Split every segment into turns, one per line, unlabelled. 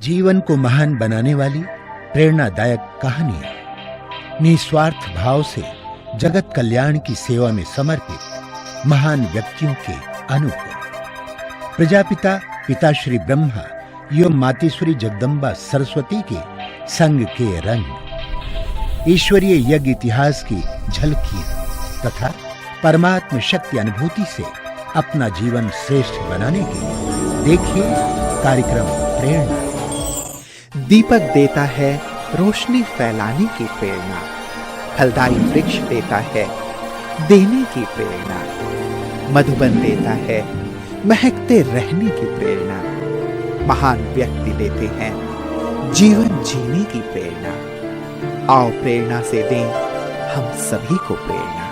जीवन को महान बनाने वाली प्रेरणादायक कहानियां, निस्वार्थ भाव से जगत कल्याण की सेवा में समर्पित महान व्यक्तियों के अनुभव। प्रजापिता पिताश्री ब्रह्मा एवं मातेश्वरी जगदम्बा सरस्वती के संग के रंग, ईश्वरीय यज्ञ इतिहास की झलकियां तथा परमात्म शक्ति अनुभूति से अपना जीवन श्रेष्ठ बनाने के लिए देखिए कार्यक्रम प्रेरणा।
दीपक देता है रोशनी फैलाने की प्रेरणा, फलदायी वृक्ष देता है देने की प्रेरणा, मधुबन देता है महकते रहने की प्रेरणा, महान व्यक्ति देते हैं जीवन जीने की प्रेरणा। आओ प्रेरणा से दें हम सभी को प्रेरणा।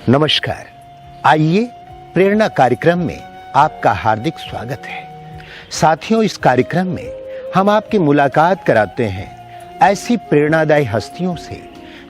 नमस्कार, आइए प्रेरणा कार्यक्रम में आपका हार्दिक स्वागत है। साथियों, इस कार्यक्रम में हम आपकी मुलाकात कराते हैं ऐसी प्रेरणादायी हस्तियों से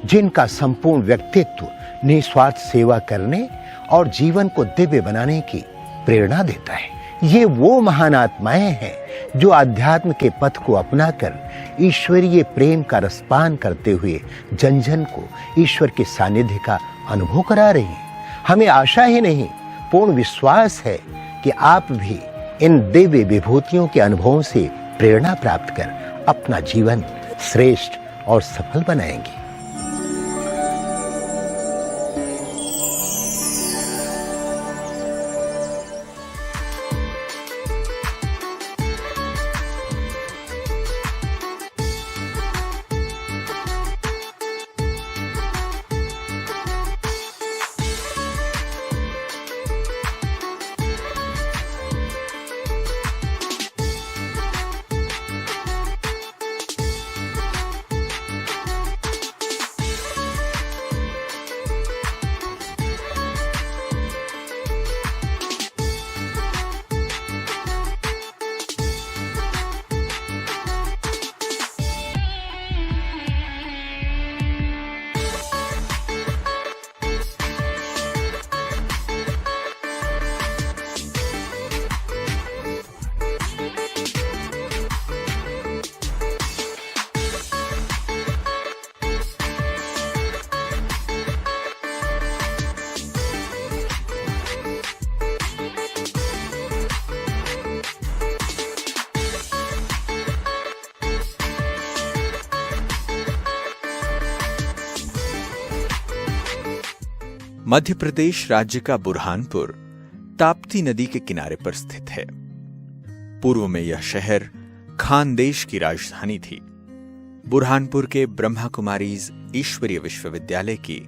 जिनका संपूर्ण व्यक्तित्व निस्वार्थ सेवा करने और जीवन को दिव्य बनाने की प्रेरणा देता है। ये वो महान आत्माएं हैं जो अध्यात्म के पथ को अपनाकर ईश्वरीय प्रेम का रसपान करते हुए जन जन को ईश्वर के सानिध्य का अनुभव करा रही हैं। हमें आशा ही नहीं, पूर्ण विश्वास है कि आप भी इन दिव्य विभूतियों के अनुभवों से प्रेरणा प्राप्त कर अपना जीवन श्रेष्ठ और सफल बनाएंगे।
मध्य प्रदेश राज्य का बुरहानपुर ताप्ती नदी के किनारे पर स्थित है। पूर्व में यह शहर खानदेश की राजधानी थी। बुरहानपुर के ब्रह्मा कुमारीज ईश्वरीय विश्वविद्यालय की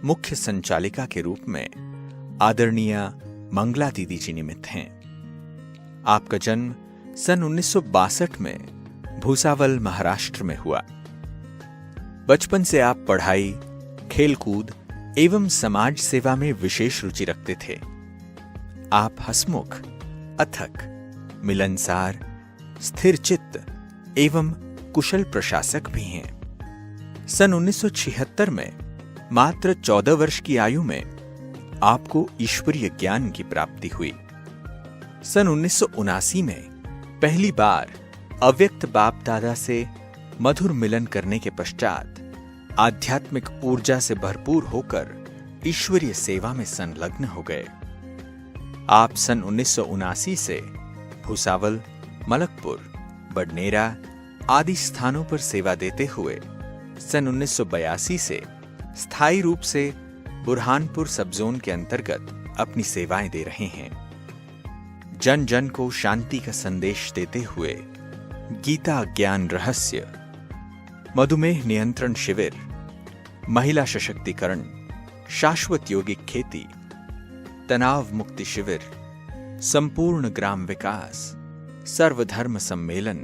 मुख्य संचालिका के रूप में आदरणीय मंगला दीदी जी निमित्त हैं। आपका जन्म सन 1962 में भूसावल, महाराष्ट्र में हुआ। बचपन से आप पढ़ाई, खेलकूद एवं समाज सेवा में विशेष रुचि रखते थे। आप हंसमुख, अथक, मिलनसार, स्थिर चित्त एवं कुशल प्रशासक भी हैं। सन 1976 में मात्र 14 वर्ष की आयु में आपको ईश्वरीय ज्ञान की प्राप्ति हुई। सन 1979 में पहली बार अव्यक्त बाप दादा से मधुर मिलन करने के पश्चात आध्यात्मिक ऊर्जा से भरपूर होकर ईश्वरीय सेवा में संलग्न हो गए। आप सन 1979 से भूसावल, मलकपुर, बडनेरा आदि स्थानों पर सेवा देते हुए सन 1982 से स्थायी रूप से बुरहानपुर सब जोन के अंतर्गत अपनी सेवाएं दे रहे हैं। जन जन को शांति का संदेश देते हुए गीता ज्ञान रहस्य, मधुमेह नियंत्रण शिविर, महिला सशक्तिकरण, शाश्वत यौगिक खेती, तनाव मुक्ति शिविर, संपूर्ण ग्राम विकास, सर्वधर्म सम्मेलन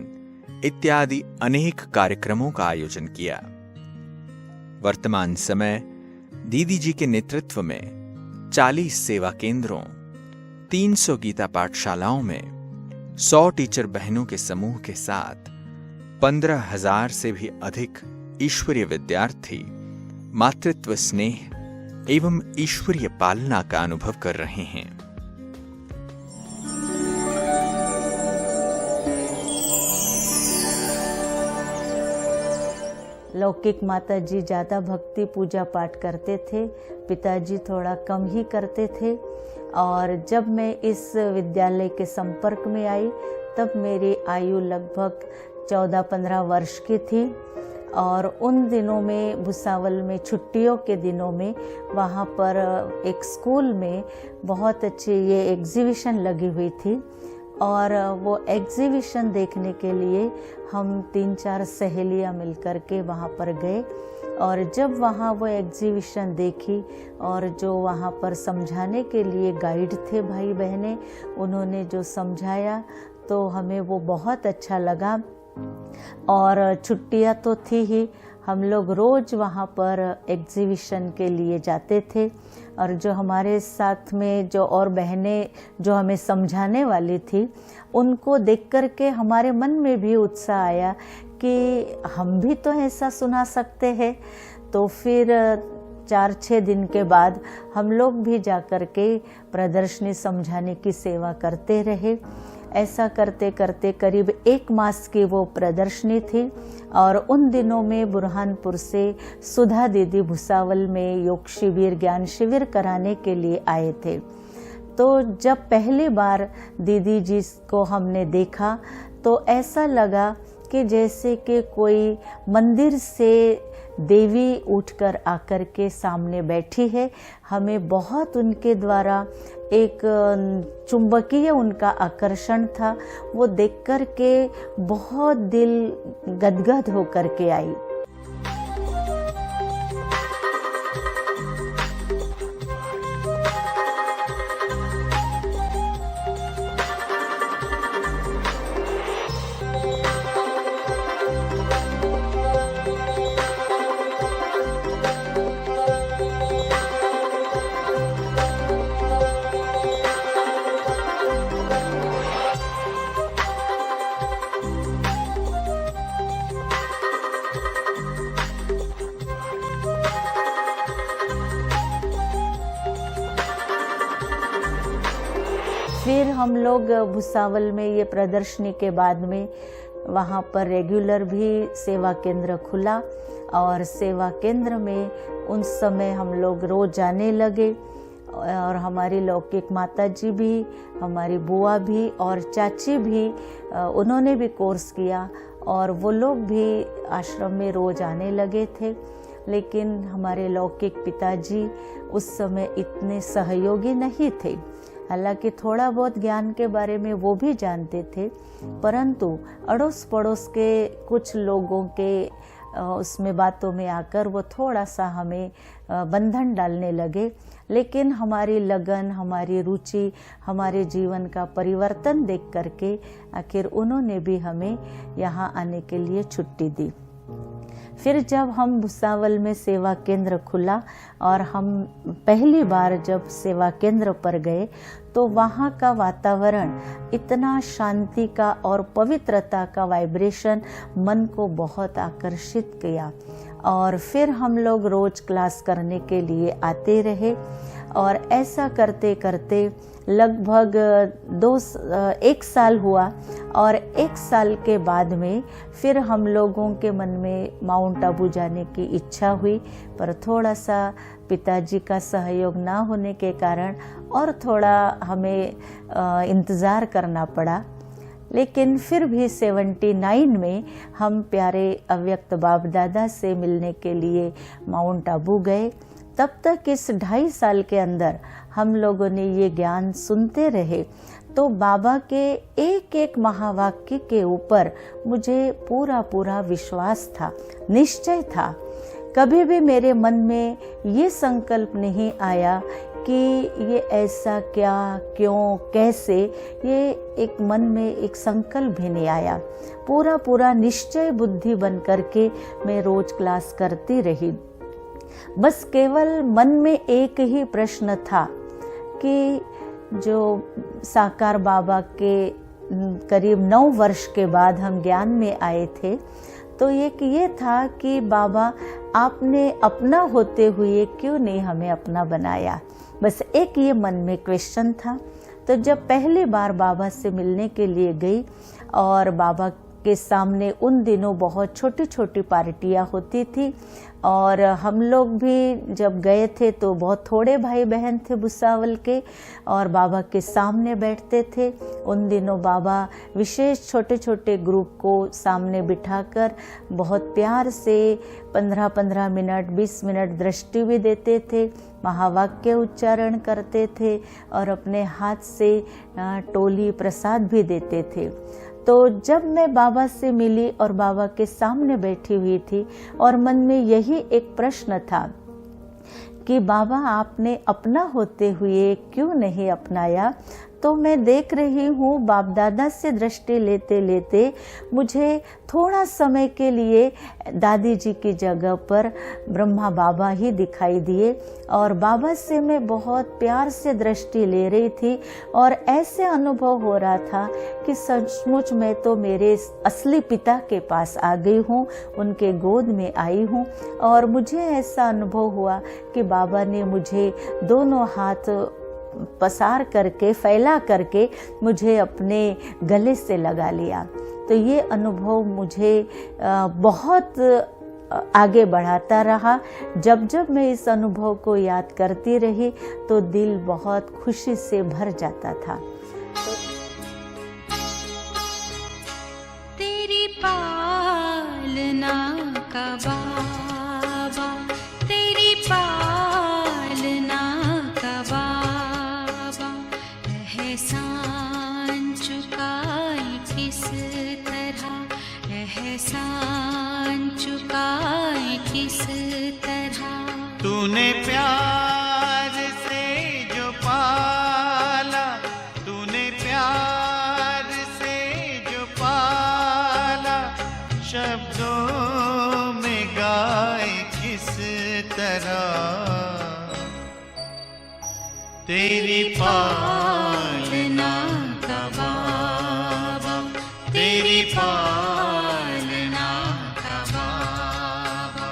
इत्यादि अनेक कार्यक्रमों का आयोजन किया। वर्तमान समय दीदी जी के नेतृत्व में 40 सेवा केंद्रों, 300 गीता पाठशालाओं में 100 टीचर बहनों के समूह के साथ 15,000 से भी अधिक ईश्वरीय विद्यार्थी मातृत्व स्नेह एवं ईश्वरीय पालना का अनुभव कर रहे हैं।
लौकिक माता जी ज़्यादा भक्ति पूजा पाठ करते थे, पिताजी थोड़ा कम ही करते थे। और जब मैं इस विद्यालय के संपर्क में आई तब मेरी आयु लगभग 14-15 वर्ष की थी। और उन दिनों में भुसावल में छुट्टियों के दिनों में वहाँ पर एक स्कूल में बहुत अच्छी ये एग्जीबिशन लगी हुई थी। और वो एग्जीबिशन देखने के लिए हम 3-4 सहेलियाँ मिलकर के वहाँ पर गए। और जब वहाँ वो एग्जीबिशन देखी और जो वहाँ पर समझाने के लिए गाइड थे भाई बहनें, उन्होंने जो समझाया तो हमें वो बहुत अच्छा लगा। और छुट्टियाँ तो थी ही, हम लोग रोज़ वहाँ पर एग्जीबिशन के लिए जाते थे। और जो हमारे साथ में जो और बहनें जो हमें समझाने वाली थी, उनको देख कर के हमारे मन में भी उत्साह आया कि हम भी तो ऐसा सुना सकते हैं। तो फिर 4-6 दिन के बाद हम लोग भी जाकर के प्रदर्शनी समझाने की सेवा करते रहे। ऐसा करते करते करीब 1 मास की वो प्रदर्शनी थी। और उन दिनों में बुरहानपुर से सुधा दीदी भुसावल में योग शिविर ज्ञान शिविर कराने के लिए आए थे। तो जब पहली बार दीदी जी को हमने देखा तो ऐसा लगा कि जैसे कि कोई मंदिर से देवी उठकर आकर के सामने बैठी है। हमें बहुत उनके द्वारा एक चुंबकीय उनका आकर्षण था, वो देखकर के बहुत दिल गदगद होकर के आई। फिर हम लोग भुसावल में ये प्रदर्शनी के बाद में वहाँ पर रेगुलर भी सेवा केंद्र खुला। और सेवा केंद्र में उस समय हम लोग रोज जाने लगे। और हमारी लौकिक माता जी भी, हमारी बुआ भी और चाची भी, उन्होंने भी कोर्स किया और वो लोग भी आश्रम में रोज आने लगे थे। लेकिन हमारे लौकिक पिताजी उस समय इतने सहयोगी नहीं थे। हालांकि थोड़ा बहुत ज्ञान के बारे में वो भी जानते थे, परंतु अड़ोस पड़ोस के कुछ लोगों के उसमें बातों में आकर वो थोड़ा सा हमें बंधन डालने लगे। लेकिन हमारी लगन, हमारी रुचि, हमारे जीवन का परिवर्तन देख करके आखिर उन्होंने भी हमें यहाँ आने के लिए छुट्टी दी। फिर जब हम भुसावल में सेवा केंद्र खुला और हम पहली बार जब सेवा केंद्र पर गए तो वहाँ का वातावरण इतना शांति का और पवित्रता का वाइब्रेशन मन को बहुत आकर्षित किया। और फिर हम लोग रोज क्लास करने के लिए आते रहे। और ऐसा करते करते लगभग 1 साल हुआ। और 1 साल के बाद में फिर हम लोगों के मन में माउंट आबू जाने की इच्छा हुई, पर थोड़ा सा पिताजी का सहयोग ना होने के कारण और थोड़ा हमें इंतज़ार करना पड़ा। लेकिन फिर भी 79 में हम प्यारे अव्यक्त बाप दादा से मिलने के लिए माउंट आबू गए। तब तक इस 2.5 साल के अंदर हम लोगों ने ये ज्ञान सुनते रहे तो बाबा के एक एक महावाक्य के ऊपर मुझे पूरा विश्वास था, निश्चय था। कभी भी मेरे मन में ये संकल्प नहीं आया कि ये ऐसा क्या, क्यों, कैसे, ये एक मन में एक संकल्प भी नहीं आया। पूरा निश्चय बुद्धि बन करके मैं रोज क्लास करती रही। बस केवल मन में एक ही प्रश्न था कि जो साकार बाबा के करीब 9 वर्ष के बाद हम ज्ञान में आए थे, तो एक ये था कि बाबा आपने अपना होते हुए क्यों नहीं हमें अपना बनाया, बस एक ये मन में क्वेश्चन था। तो जब पहली बार बाबा से मिलने के लिए गई और बाबा के सामने उन दिनों बहुत छोटी छोटी पार्टियां होती थी और हम लोग भी जब गए थे तो बहुत थोड़े भाई बहन थे भुसावल के और बाबा के सामने बैठते थे। उन दिनों बाबा विशेष छोटे छोटे ग्रुप को सामने बिठाकर बहुत प्यार से 15-15 मिनट 20 मिनट दृष्टि भी देते थे, महावाक्य उच्चारण करते थे और अपने हाथ से टोली प्रसाद भी देते थे। तो जब मैं बाबा से मिली और बाबा के सामने बैठी हुई थी और मन में यही एक प्रश्न था कि बाबा आपने अपना होते हुए क्यों नहीं अपनाया, तो मैं देख रही हूँ बाप दादा से दृष्टि लेते लेते मुझे थोड़ा समय के लिए दादी जी की जगह पर ब्रह्मा बाबा ही दिखाई दिए और बाबा से मैं बहुत प्यार से दृष्टि ले रही थी और ऐसे अनुभव हो रहा था कि सचमुच मैं तो मेरे असली पिता के पास आ गई हूँ, उनके गोद में आई हूँ। और मुझे ऐसा अनुभव हुआ कि बाबा ने मुझे दोनों हाथ पसार करके फैला करके मुझे अपने गले से लगा लिया। तो ये अनुभव मुझे बहुत आगे बढ़ाता रहा। जब जब मैं इस अनुभव को याद करती रही तो दिल बहुत खुशी से भर जाता था।
तेरी पालना का बाबा, तेरी पालना का बाबा, एहसान चुकाई किस तरह, एहसान चुकाई किस तरह।
तूने प्यार से जो पाला, तूने प्यार से जो पाला, शब्दों में गाए किस तरह। तेरी पालना का बाबा, तेरी पालना का बाबा।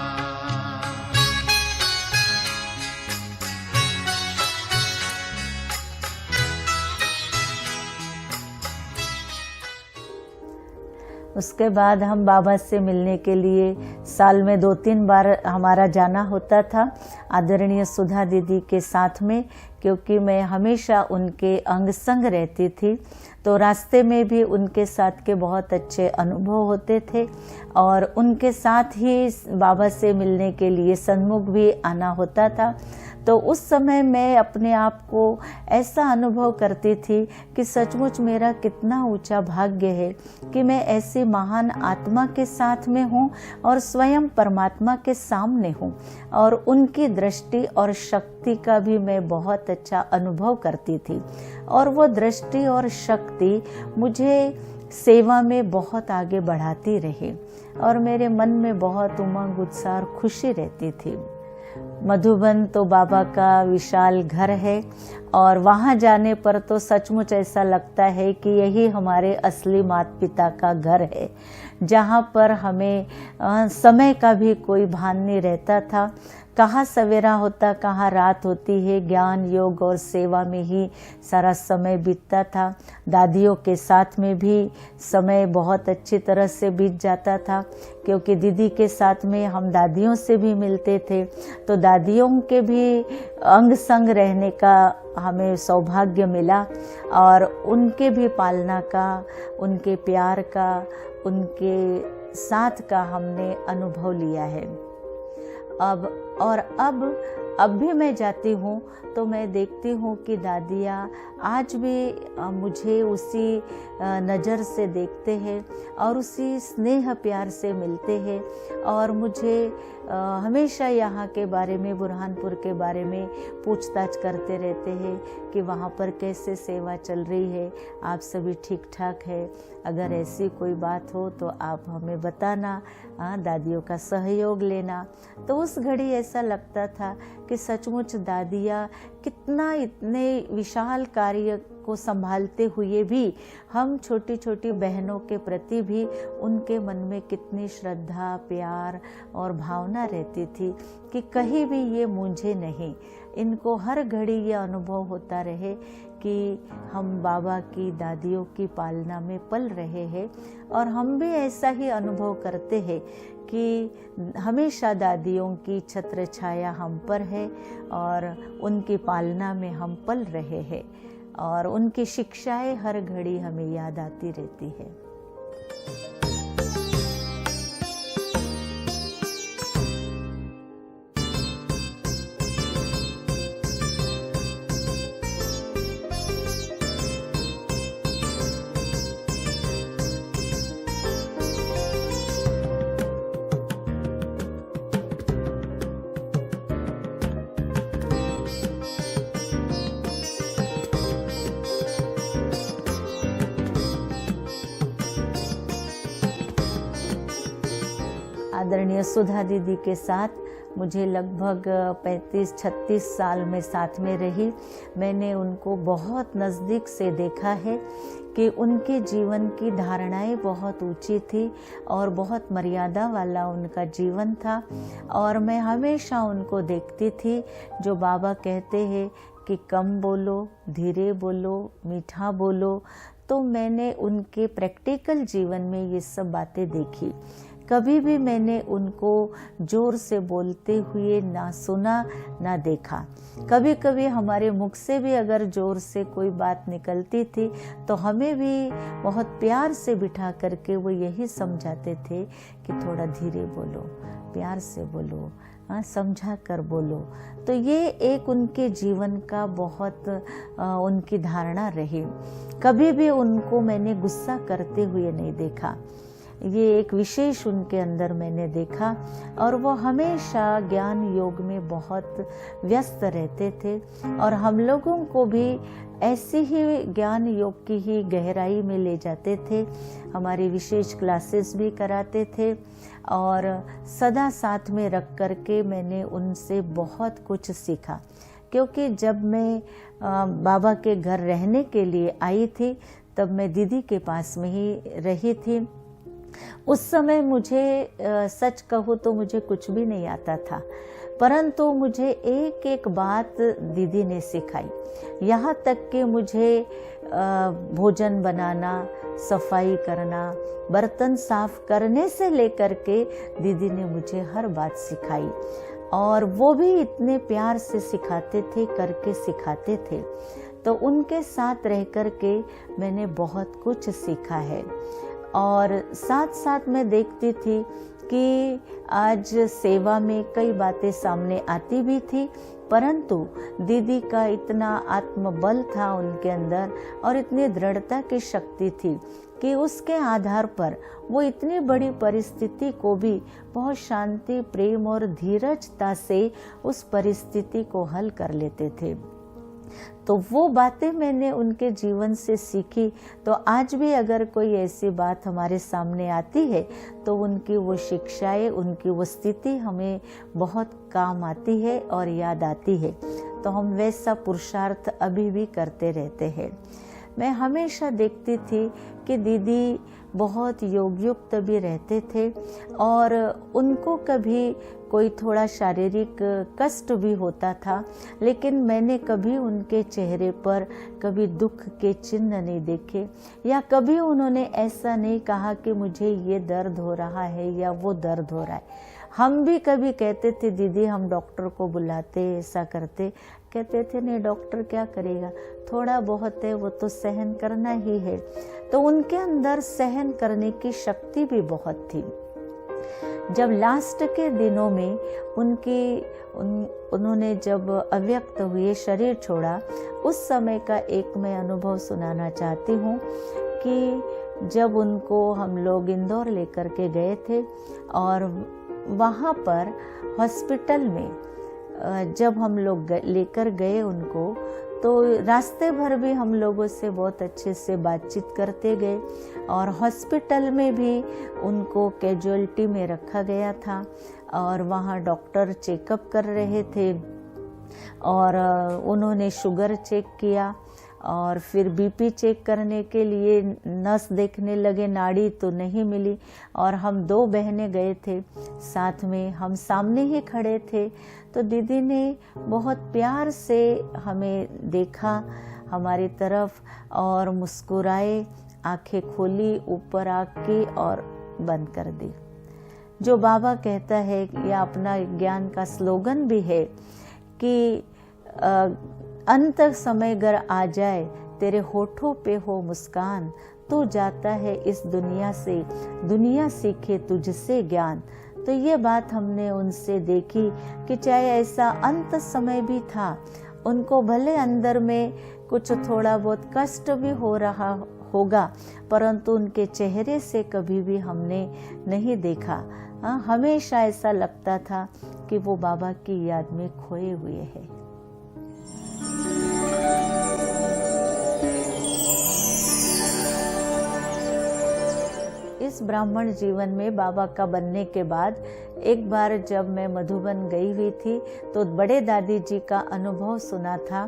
उसके बाद हम बाबा से मिलने के लिए साल में 2-3 बार हमारा जाना होता था आदरणीय सुधा दीदी के साथ में, क्योंकि मैं हमेशा उनके अंग संग रहती थी। तो रास्ते में भी उनके साथ के बहुत अच्छे अनुभव होते थे और उनके साथ ही बाबा से मिलने के लिए सन्मुख भी आना होता था। तो उस समय मैं अपने आप को ऐसा अनुभव करती थी कि सचमुच मेरा कितना ऊंचा भाग्य है कि मैं ऐसी महान आत्मा के साथ में हूँ और स्वयं परमात्मा के सामने हूँ और उनकी दृष्टि और शक्ति का भी मैं बहुत अच्छा अनुभव करती थी। और वो दृष्टि और शक्ति मुझे सेवा में बहुत आगे बढ़ाती रही और मेरे मन में बहुत उमंग उत्साह और खुशी रहती थी। मधुबन तो बाबा का विशाल घर है और वहाँ जाने पर तो सचमुच ऐसा लगता है कि यही हमारे असली माता पिता का घर है, जहाँ पर हमें समय का भी कोई भान नहीं रहता था। कहाँ सवेरा होता, कहाँ रात होती है, ज्ञान योग और सेवा में ही सारा समय बीतता था। दादियों के साथ में भी समय बहुत अच्छी तरह से बीत जाता था, क्योंकि दीदी के साथ में हम दादियों से भी मिलते थे, तो दादियों के भी अंग संग रहने का हमें सौभाग्य मिला और उनके भी पालना का, उनके प्यार का, उनके साथ का हमने अनुभव लिया है। अब भी मैं जाती हूँ तो मैं देखती हूँ कि दादियाँ आज भी मुझे उसी नज़र से देखते हैं और उसी स्नेह प्यार से मिलते हैं और मुझे हमेशा यहाँ के बारे में, बुरहानपुर के बारे में पूछताछ करते रहते हैं कि वहाँ पर कैसे सेवा चल रही है, आप सभी ठीक ठाक है। अगर ऐसी कोई बात हो तो आप हमें बताना, दादियों का सहयोग लेना। तो उस घड़ी ऐसा लगता था कि सचमुच दादियाँ कितना इतने विशाल कार्य को संभालते हुए भी हम छोटी छोटी बहनों के प्रति भी उनके मन में कितनी श्रद्धा, प्यार और भावना रहती थी कि कहीं भी ये मूंझे नहीं। इनको हर घड़ी ये अनुभव होता रहे कि हम बाबा की, दादियों की पालना में पल रहे हैं, और हम भी ऐसा ही अनुभव करते हैं कि हमेशा दादियों की छत्र छाया हम पर है और उनकी पालना में हम पल रहे हैं, और उनकी शिक्षाएं हर घड़ी हमें याद आती रहती है। आदरणीय सुधा दीदी के साथ मुझे लगभग 35-36 साल में साथ में रही। मैंने उनको बहुत नज़दीक से देखा है कि उनके जीवन की धारणाएं बहुत ऊंची थी और बहुत मर्यादा वाला उनका जीवन था, और मैं हमेशा उनको देखती थी जो बाबा कहते हैं कि कम बोलो, धीरे बोलो, मीठा बोलो। तो मैंने उनके प्रैक्टिकल जीवन में ये सब बातें देखी। कभी भी मैंने उनको जोर से बोलते हुए ना सुना ना देखा। कभी कभी हमारे मुख से भी अगर जोर से कोई बात निकलती थी तो हमें भी बहुत प्यार से बिठा करके वो यही समझाते थे कि थोड़ा धीरे बोलो, प्यार से बोलो, समझा कर बोलो। तो ये एक उनके जीवन का बहुत उनकी धारणा रही। कभी भी उनको मैंने गुस्सा करते हुए नहीं देखा। ये एक विशेष उनके अंदर मैंने देखा, और वो हमेशा ज्ञान योग में बहुत व्यस्त रहते थे, और हम लोगों को भी ऐसे ही ज्ञान योग की ही गहराई में ले जाते थे। हमारी विशेष क्लासेस भी कराते थे, और सदा साथ में रख करके मैंने उनसे बहुत कुछ सीखा। क्योंकि जब मैं बाबा के घर रहने के लिए आई थी तब मैं दीदी के पास में ही रही थी। उस समय मुझे सच कहूँ तो मुझे कुछ भी नहीं आता था, परंतु मुझे एक एक बात दीदी ने सिखाई। यहाँ तक कि मुझे भोजन बनाना, सफाई करना, बर्तन साफ करने से लेकर के दीदी ने मुझे हर बात सिखाई, और वो भी इतने प्यार से सिखाते थे, करके सिखाते थे। तो उनके साथ रह कर के मैंने बहुत कुछ सीखा है। और साथ साथ मैं देखती थी कि आज सेवा में कई बातें सामने आती भी थी, परंतु दीदी का इतना आत्मबल था उनके अंदर और इतनी दृढ़ता की शक्ति थी कि उसके आधार पर वो इतनी बड़ी परिस्थिति को भी बहुत शांति, प्रेम और धीरजता से उस परिस्थिति को हल कर लेते थे। तो वो बातें मैंने उनके जीवन से सीखी। तो आज भी अगर कोई ऐसी बात हमारे सामने आती है तो उनकी वो शिक्षाएं, उनकी वो स्थिति हमें बहुत काम आती है और याद आती है। तो हम वैसा पुरुषार्थ अभी भी करते रहते हैं। मैं हमेशा देखती थी कि दीदी बहुत योगयुक्त भी रहते थे, और उनको कभी कोई थोड़ा शारीरिक कष्ट भी होता था, लेकिन मैंने कभी उनके चेहरे पर कभी दुख के चिन्ह नहीं देखे, या कभी उन्होंने ऐसा नहीं कहा कि मुझे ये दर्द हो रहा है या वो दर्द हो रहा है। हम भी कभी कहते थे दीदी हम डॉक्टर को बुलाते, ऐसा करते, कहते थे नहीं डॉक्टर क्या करेगा, थोड़ा बहुत है वो तो सहन करना ही है। तो उनके अंदर सहन करने की शक्ति भी बहुत थी। जब लास्ट के दिनों में उन्होंने जब अव्यक्त हुए, शरीर छोड़ा, उस समय का एक मैं अनुभव सुनाना चाहती हूँ कि जब उनको हम लोग इंदौर लेकर के गए थे, और वहाँ पर हॉस्पिटल में जब हम लोग लेकर गए उनको, तो रास्ते भर भी हम लोगों से बहुत अच्छे से बातचीत करते गए, और हॉस्पिटल में भी उनको कैजुअल्टी में रखा गया था, और वहाँ डॉक्टर चेकअप कर रहे थे और उन्होंने शुगर चेक किया और फिर बीपी चेक करने के लिए नस देखने लगे, नाड़ी तो नहीं मिली। और हम 2 बहनें गए थे साथ में, हम सामने ही खड़े थे। तो दीदी ने बहुत प्यार से हमें देखा हमारी तरफ और मुस्कुराए, आंखें खोली, ऊपर आँख की और बंद कर दी। जो बाबा कहता है, या अपना ज्ञान का स्लोगन भी है कि अंत समय गर आ जाए, तेरे होठों पे हो मुस्कान, तू जाता है इस दुनिया से, दुनिया सीखे तुझसे ज्ञान। तो ये बात हमने उनसे देखी कि चाहे ऐसा अंत समय भी था, उनको भले अंदर में कुछ थोड़ा बहुत कष्ट भी हो रहा होगा, परंतु उनके चेहरे से कभी भी हमने नहीं देखा। हमेशा ऐसा लगता था कि वो बाबा की याद में खोए हुए हैं। इस ब्राह्मण जीवन में बाबा का बनने के बाद एक बार जब मैं मधुबन गई हुई थी तो बड़े दादी जी का अनुभव सुना था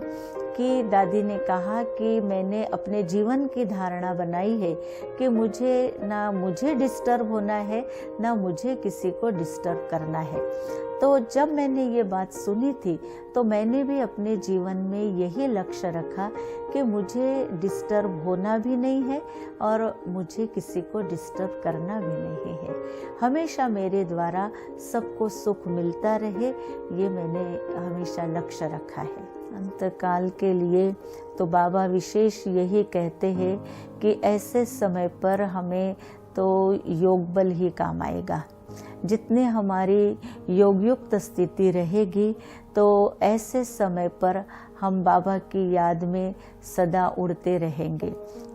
कि दादी ने कहा कि मैंने अपने जीवन की धारणा बनाई है कि मुझे डिस्टर्ब होना है, ना मुझे किसी को डिस्टर्ब करना है। तो जब मैंने ये बात सुनी थी तो मैंने भी अपने जीवन में यही लक्ष्य रखा कि मुझे डिस्टर्ब होना भी नहीं है और मुझे किसी को डिस्टर्ब करना भी नहीं है। हमेशा मेरे द्वारा सबको सुख मिलता रहे, ये मैंने हमेशा लक्ष्य रखा है। अंतकाल के लिए तो बाबा विशेष यही कहते हैं कि ऐसे समय पर हमें तो योग बल ही काम आएगा। जितने हमारी योगयुक्त स्थिति रहेगी तो ऐसे समय पर हम बाबा की याद में सदा उड़ते रहेंगे,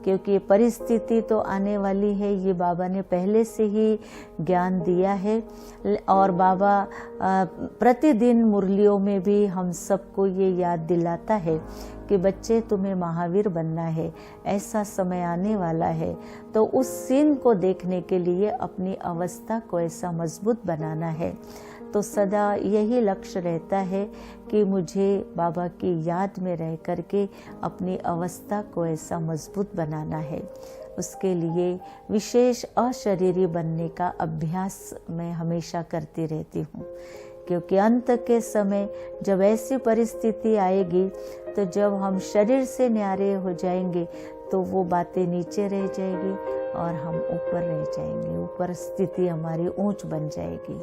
क्योंकि परिस्थिति तो आने वाली है, ये बाबा ने पहले से ही ज्ञान दिया है। और बाबा प्रतिदिन मुरलियों में भी हम सबको ये याद दिलाता है कि बच्चे तुम्हें महावीर बनना है, ऐसा समय आने वाला है। तो उस सीन को देखने के लिए अपनी अवस्था को ऐसा मजबूत बनाना है। तो सदा यही लक्ष्य रहता है कि मुझे बाबा की याद में रह करके अपनी अवस्था को ऐसा मजबूत बनाना है। उसके लिए विशेष अशरीरी बनने का अभ्यास मैं हमेशा करती रहती हूँ, क्योंकि अंत के समय जब ऐसी परिस्थिति आएगी तो जब हम शरीर से न्यारे हो जाएंगे तो वो बातें नीचे रह जाएगी और हम ऊपर रह जाएंगे, ऊपर स्थिति हमारी ऊंच बन जाएगी।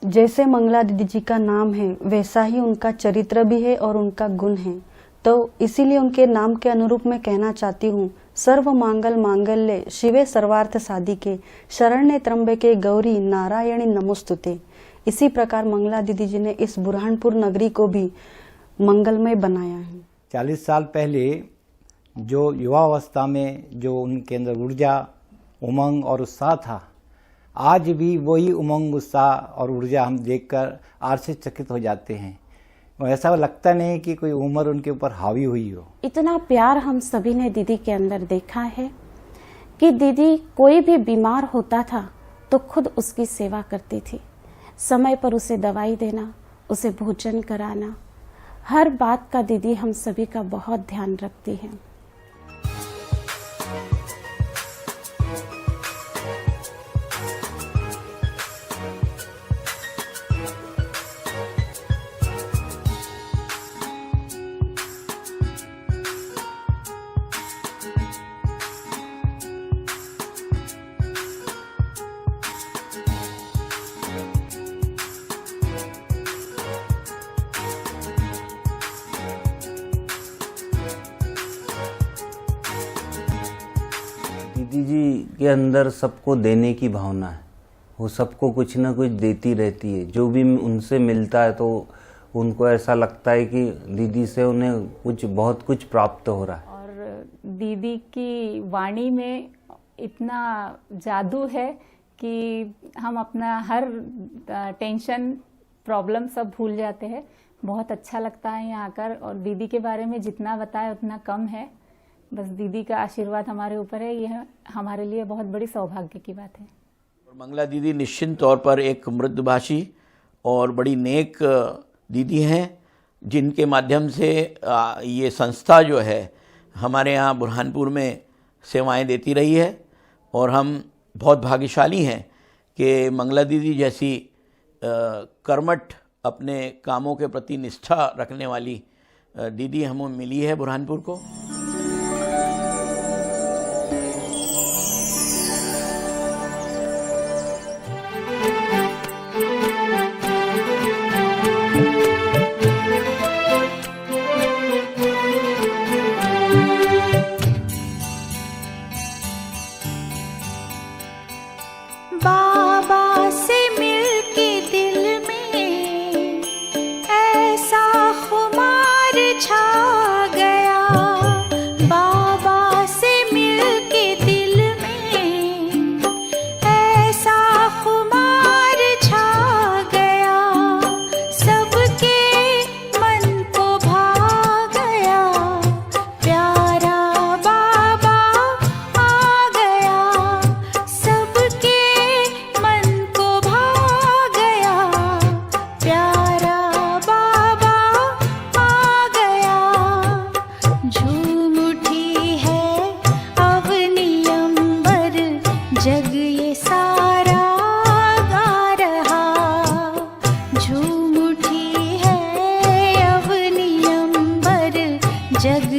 जैसे मंगला दीदी जी का नाम है वैसा ही उनका चरित्र भी है और उनका गुण है, तो इसीलिए उनके नाम के अनुरूप मैं कहना चाहती हूँ, सर्व मांगल मांगल्ये शिवे सर्वार्थ साधिके शरण्ये त्र्यंबके गौरी नारायणी नमोस्तुते। इसी प्रकार मंगला दीदी जी ने इस बुरहानपुर नगरी को भी मंगलमय बनाया है।
40 साल पहले जो युवावस्था में जो उनके अंदर ऊर्जा, उमंग और उत्साह था, आज भी वही उमंग, उत्साह और ऊर्जा हम देखकर आश्चर्यचकित हो जाते हैं। ऐसा लगता नहीं कि कोई उम्र उनके ऊपर हावी हुई हो।
इतना प्यार हम सभी ने दीदी के अंदर देखा है कि दीदी कोई भी बीमार होता था तो खुद उसकी सेवा करती थी, समय पर उसे दवाई देना, उसे भोजन कराना, हर बात का दीदी हम सभी का बहुत ध्यान रखती है।
दीदी जी के अंदर सबको देने की भावना है, वो सबको कुछ ना कुछ देती रहती है। जो भी उनसे मिलता है तो उनको ऐसा लगता है कि दीदी से उन्हें बहुत कुछ प्राप्त हो रहा है।
और दीदी की वाणी में इतना जादू है कि हम अपना हर टेंशन, प्रॉब्लम सब भूल जाते हैं। बहुत अच्छा लगता है यहाँ आकर, और दीदी के बारे में जितना बताए उतना कम है। बस दीदी का आशीर्वाद हमारे ऊपर है, यह हमारे लिए बहुत बड़ी सौभाग्य की बात है।
मंगला दीदी निश्चित तौर पर एक मृदुभाषी और बड़ी नेक दीदी हैं, जिनके माध्यम से ये संस्था जो है हमारे यहाँ बुरहानपुर में सेवाएं देती रही है। और हम बहुत भाग्यशाली हैं कि मंगला दीदी जैसी कर्मठ अपने कामों के प्रति निष्ठा रखने वाली दीदी हमें मिली है बुरहानपुर को।
बाबा से मिलके दिल में ऐसा खुमार छा गया, बाबा से मिलके दिल में ऐसा खुमार छा गया, सबके मन को भा गया, प्यारा बाबा आ गया, सबके मन को भा गया, प्यारा बाबा आ गया। झूम उठी है अवनियंबर, जग ये सारा गा रहा, झूम उठी है अवनियंबर, जग